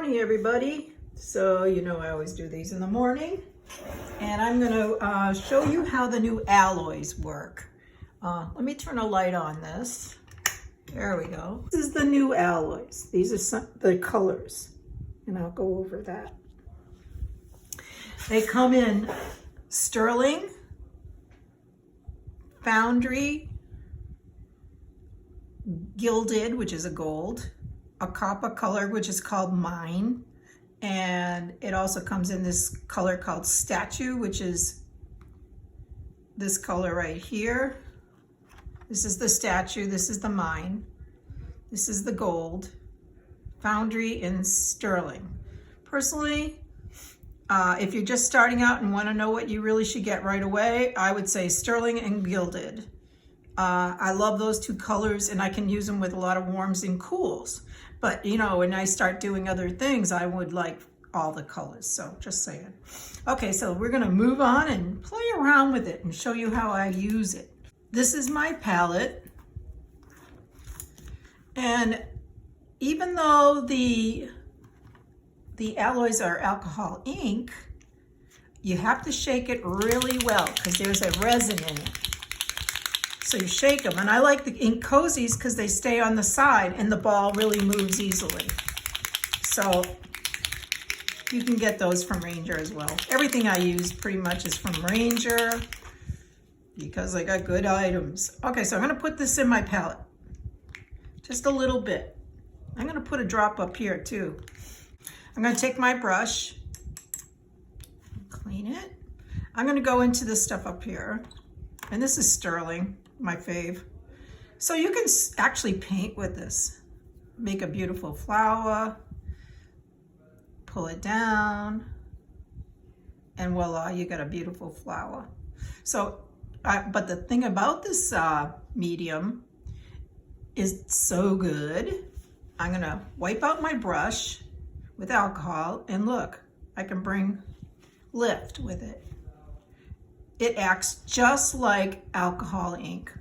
morning, everybody. So you know I always do these in the morning, and I'm going to show you how the new alloys work. Let me turn a light on this. There we go. This is the new alloys. These are the colors, and I'll go over that. They come in sterling, foundry, gilded, which is a gold, a copper color, which is called mine, and it also comes in this color called statue, which is this color right here. This is the statue, this is the mine, this is the gold, foundry, and sterling. Personally, if you're just starting out and want to know what you really should get right away, I would say sterling and gilded. I love those two colors, and I can use them with a lot of warms and cools. But you know, when I start doing other things, I would like all the colors. So just saying. Okay, so we're gonna move on and play around with it and show you how I use it. This is my palette. And even though the alloys are alcohol ink, you have to shake it really well because there's a resin in it. So you shake them, and I like the ink cozies because they stay on the side and the ball really moves easily. So you can get those from Ranger as well. Everything I use pretty much is from Ranger because I got good items. Okay, so I'm gonna put this in my palette, just a little bit. I'm gonna put a drop up here too. I'm gonna take my brush, clean it. I'm gonna go into this stuff up here, and this is sterling, my fave. So you can actually paint with this. Make a beautiful flower, pull it down, and voila, you got a beautiful flower. So, but the thing about this medium is so good. I'm gonna wipe out my brush with alcohol, and look, I can bring lift with it. It acts just like alcohol ink.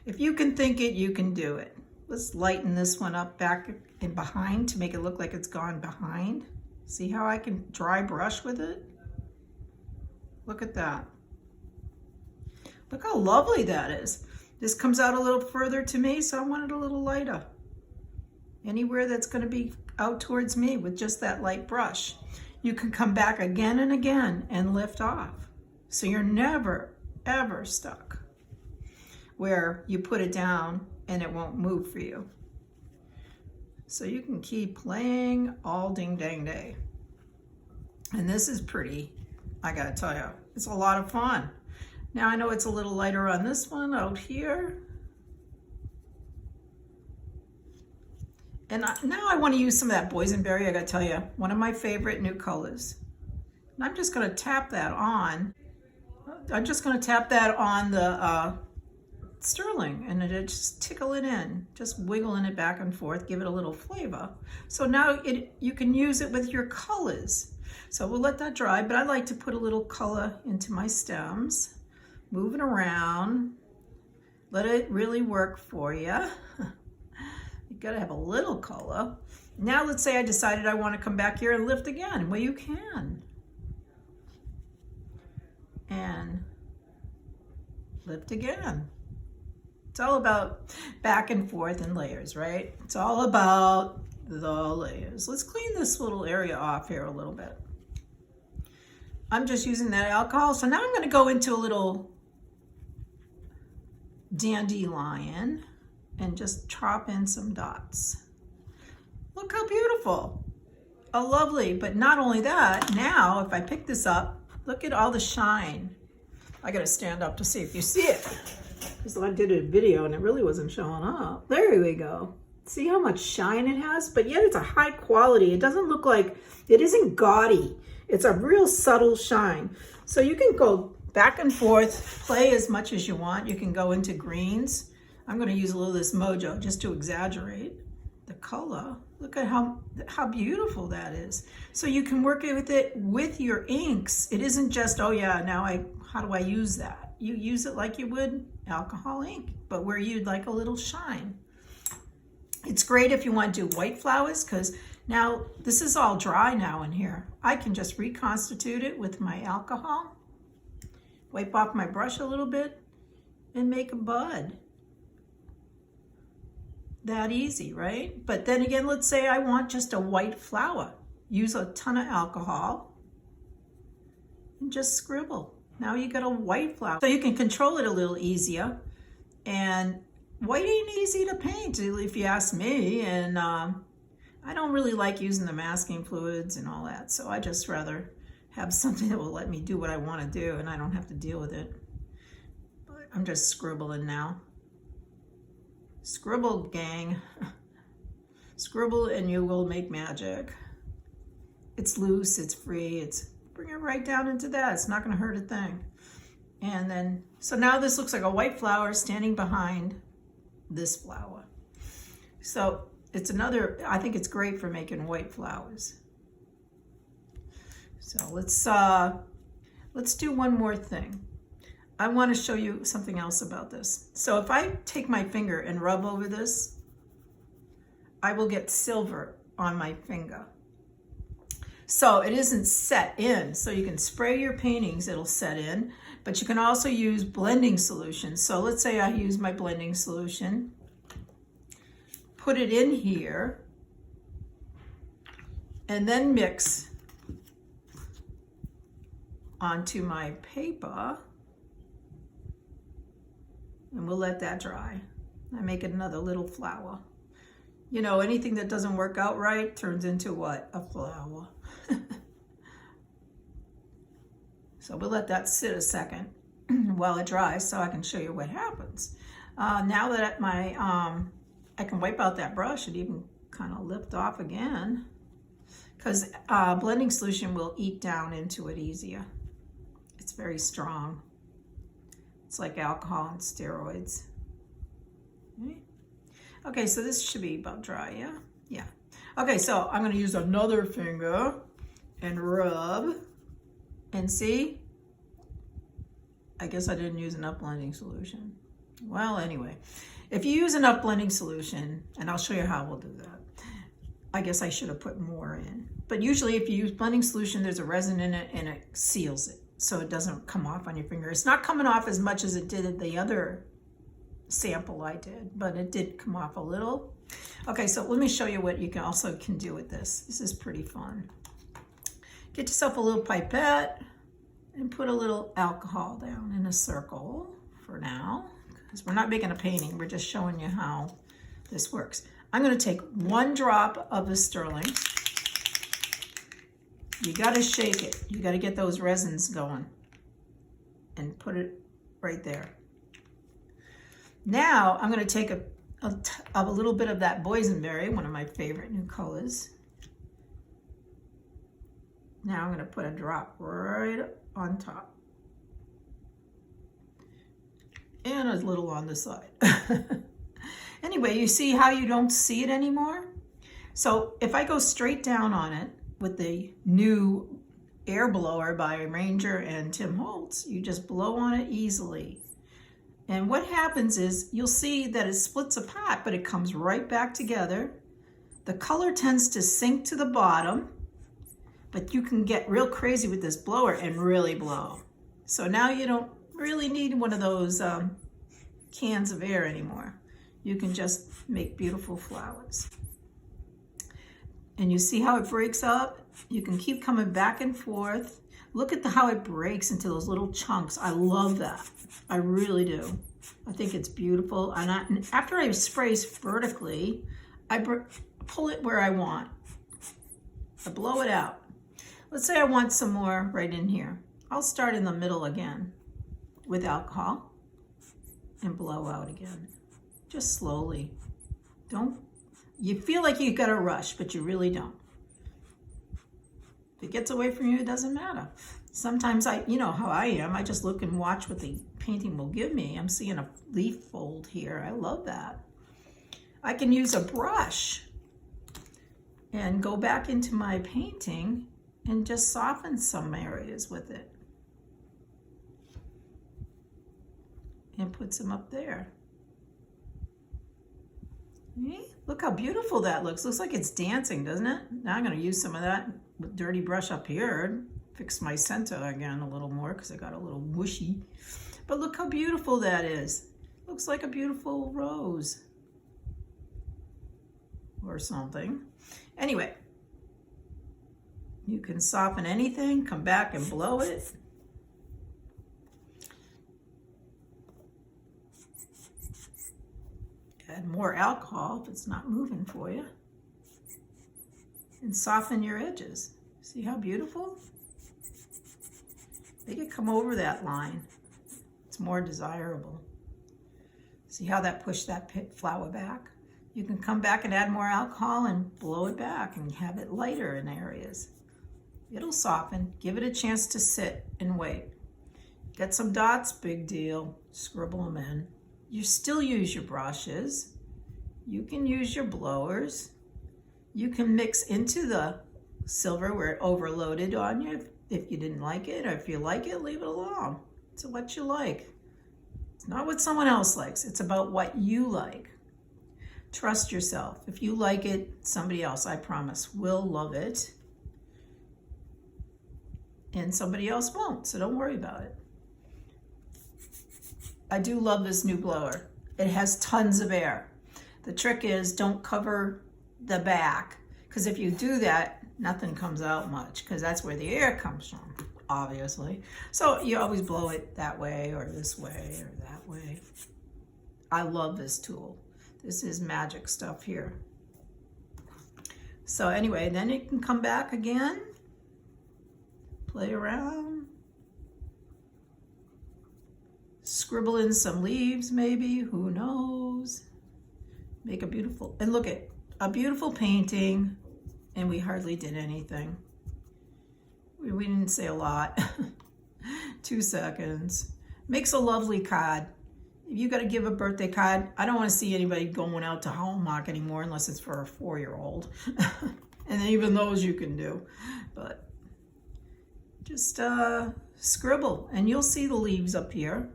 If you can think it, you can do it. Let's lighten this one up back and behind to make it look like it's gone behind. See how I can dry brush with it? Look at that. Look how lovely that is. This comes out a little further to me, so I want it a little lighter. Anywhere that's going to be out towards me with just that light brush. You can come back again and again and lift off. So you're never, ever stuck where you put it down and it won't move for you. So you can keep playing all ding dang day. And this is pretty, I gotta tell you, it's a lot of fun. Now I know it's a little lighter on this one out here. And now I want to use some of that boyenberry. I gotta tell you, one of my favorite new colors. And I'm just gonna tap that on. I'm just gonna tap that on the sterling, and it just tickle it in, just wiggling it back and forth, give it a little flavor. So now you can use it with your colors. So we'll let that dry, but I like to put a little color into my stems, move it around, let it really work for you. You gotta have a little color. Now let's say I decided I want to come back here and lift again. Well, you can. And lift again. It's all about back and forth and layers, right? It's all about the layers. Let's clean this little area off here a little bit. I'm just using that alcohol. So now I'm going to go into a little dandelion and just chop in some dots. Look how beautiful. Oh, lovely. But not only that, now if I pick this up, look at all the shine. I got to stand up to see if you see it. Because I did a video and it really wasn't showing up. There we go. See how much shine it has? But yet it's a high quality. It doesn't look like, it isn't gaudy. It's a real subtle shine. So you can go back and forth, play as much as you want. You can go into greens. I'm going to use a little of this Mojo just to exaggerate the color. Look at how beautiful that is. So you can work with it with your inks. It isn't just, oh yeah, now how do I use that? You use it like you would alcohol ink, but where you'd like a little shine. It's great if you want to do white flowers because Now, this is all dry now in here. I can just reconstitute it with my alcohol, wipe off my brush a little bit, and make a bud. That easy, right? But then again, let's say I want just a white flower. Use a ton of alcohol and just scribble. Now you got a white flower. So you can control it a little easier. And white ain't easy to paint, if you ask me. And I don't really like using the masking fluids and all that. So I just rather have something that will let me do what I want to do and I don't have to deal with it. But I'm just scribbling now. Scribble, gang. Scribble and you will make magic. It's loose, it's free, bring it right down into that. It's not going to hurt a thing. And then, so now this looks like a white flower standing behind this flower. So it's another, I think it's great for making white flowers. So let's do one more thing. I want to show you something else about this. So if I take my finger and rub over this, I will get silver on my finger. So it isn't set in. So you can spray your paintings, it'll set in, but you can also use blending solutions. So let's say I use my blending solution, put it in here, and then mix onto my paper, and we'll let that dry. I make another little flower. You know, anything that doesn't work out right turns into what? A flower. So we'll let that sit a second while it dries so I can show you what happens. Now that I can wipe out that brush and even kind of lift off again, because blending solution will eat down into it easier. It's very strong. It's like alcohol and steroids. Okay, so this should be about dry, yeah? Yeah. Okay, so I'm gonna use another finger and rub and see. I guess I didn't use enough blending solution. Well, anyway, if you use enough blending solution, and I'll show you how we'll do that. I guess I should have put more in. But usually if you use blending solution, there's a resin in it and it seals it, so it doesn't come off on your finger. It's not coming off as much as it did at the other sample I did, but it did come off a little. Okay, so let me show you what you can also do with this. This is pretty fun. Get yourself a little pipette and put a little alcohol down in a circle for now, because we're not making a painting, we're just showing you how this works. I'm going to take 1 drop of the sterling. You got to shake it. You got to get those resins going and put it right there. Now I'm going to take a little bit of that boyenberry, one of my favorite new colors. Now I'm going to put a drop right on top. And a little on the side. Anyway, you see how you don't see it anymore? So if I go straight down on it with the new air blower by Ranger and Tim Holtz, you just blow on it easily. And what happens is you'll see that it splits apart, but it comes right back together. The color tends to sink to the bottom, but you can get real crazy with this blower and really blow. So now you don't really need one of those cans of air anymore. You can just make beautiful flowers. And you see how it breaks up? You can keep coming back and forth. Look at how it breaks into those little chunks. I love that. I really do. I think it's beautiful. And after I spray vertically, I pull it where I want. I blow it out. Let's say I want some more right in here. I'll start in the middle again with alcohol and blow out again. Just slowly. You feel like you got a rush, but you really don't. If it gets away from you, it doesn't matter. Sometimes you know how I am. I just look and watch what the painting will give me. I'm seeing a leaf fold here. I love that. I can use a brush and go back into my painting and just soften some areas with it. And put some up there. See? Look how beautiful that looks. Looks like it's dancing, doesn't it? Now I'm going to use some of that dirty brush up here. Fix my center again a little more because I got a little mushy. But look how beautiful that is. Looks like a beautiful rose or something. Anyway, you can soften anything, come back and blow it. Add more alcohol if it's not moving for you. And soften your edges. See how beautiful? They could come over that line. It's more desirable. See how that pushed that flower back? You can come back and add more alcohol and blow it back and have it lighter in areas. It'll soften. Give it a chance to sit and wait. Get some dots, big deal. Scribble them in. You still use your brushes. You can use your blowers. You can mix into the silver where it overloaded on you if you didn't like it, or if you like it, leave it alone. It's what you like. It's not what someone else likes. It's about what you like. Trust yourself. If you like it, somebody else, I promise, will love it. And somebody else won't, so don't worry about it. I do love this new blower. It has tons of air. The trick is don't cover the back, because if you do that, nothing comes out much, because that's where the air comes from, obviously. So you always blow it that way or this way or that way. I love this tool. This is magic stuff here. So anyway, then it can come back again, play around. Scribble in some leaves maybe, who knows. Make a beautiful, and look at a beautiful painting, and we hardly did anything. We didn't say a lot. 2 seconds. Makes a lovely card. If you got to give a birthday card, I don't want to see anybody going out to Hallmark anymore unless it's for a 4-year-old. And even those you can do. But just scribble, and you'll see the leaves up here.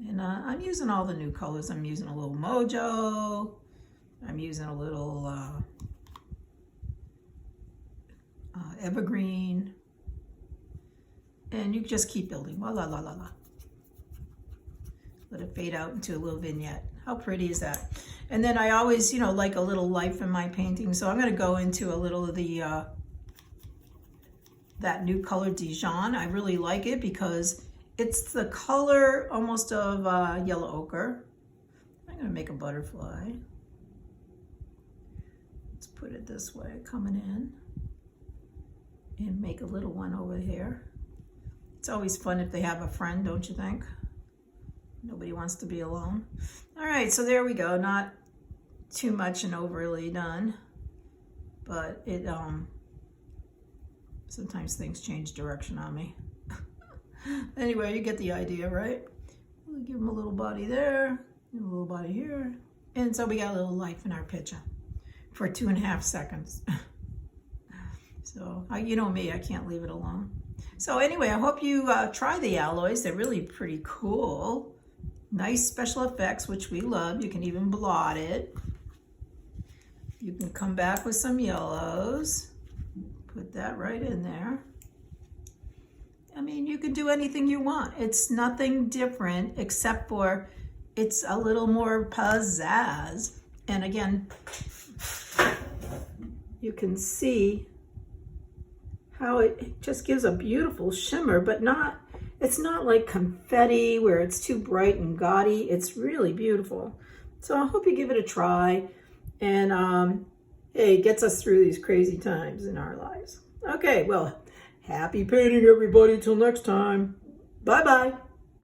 And I'm using all the new colors. I'm using a little Mojo. I'm using a little Evergreen. And you just keep building. La la la la la. Let it fade out into a little vignette. How pretty is that? And then I always, like a little life in my painting. So I'm going to go into a little of the that new color Dijon. I really like it because it's the color almost of yellow ochre. I'm going to make a butterfly. Let's put it this way, coming in. And make a little one over here. It's always fun if they have a friend, don't you think? Nobody wants to be alone. All right, so there we go. Not too much and overly done. But it, sometimes things change direction on me. Anyway, you get the idea, right? We'll give them a little body there, and a little body here. And so we got a little life in our picture for 2.5 seconds. So, you know me, I can't leave it alone. So anyway, I hope you try the alloys. They're really pretty cool. Nice special effects, which we love. You can even blot it. You can come back with some yellows. Put that right in there. I mean, you can do anything you want. It's nothing different except for it's a little more pizzazz. And again, you can see how it just gives a beautiful shimmer, but it's not like confetti where it's too bright and gaudy. It's really beautiful. So I hope you give it a try. And hey, it gets us through these crazy times in our lives. Okay, well, happy painting, everybody. Till next time. Bye-bye.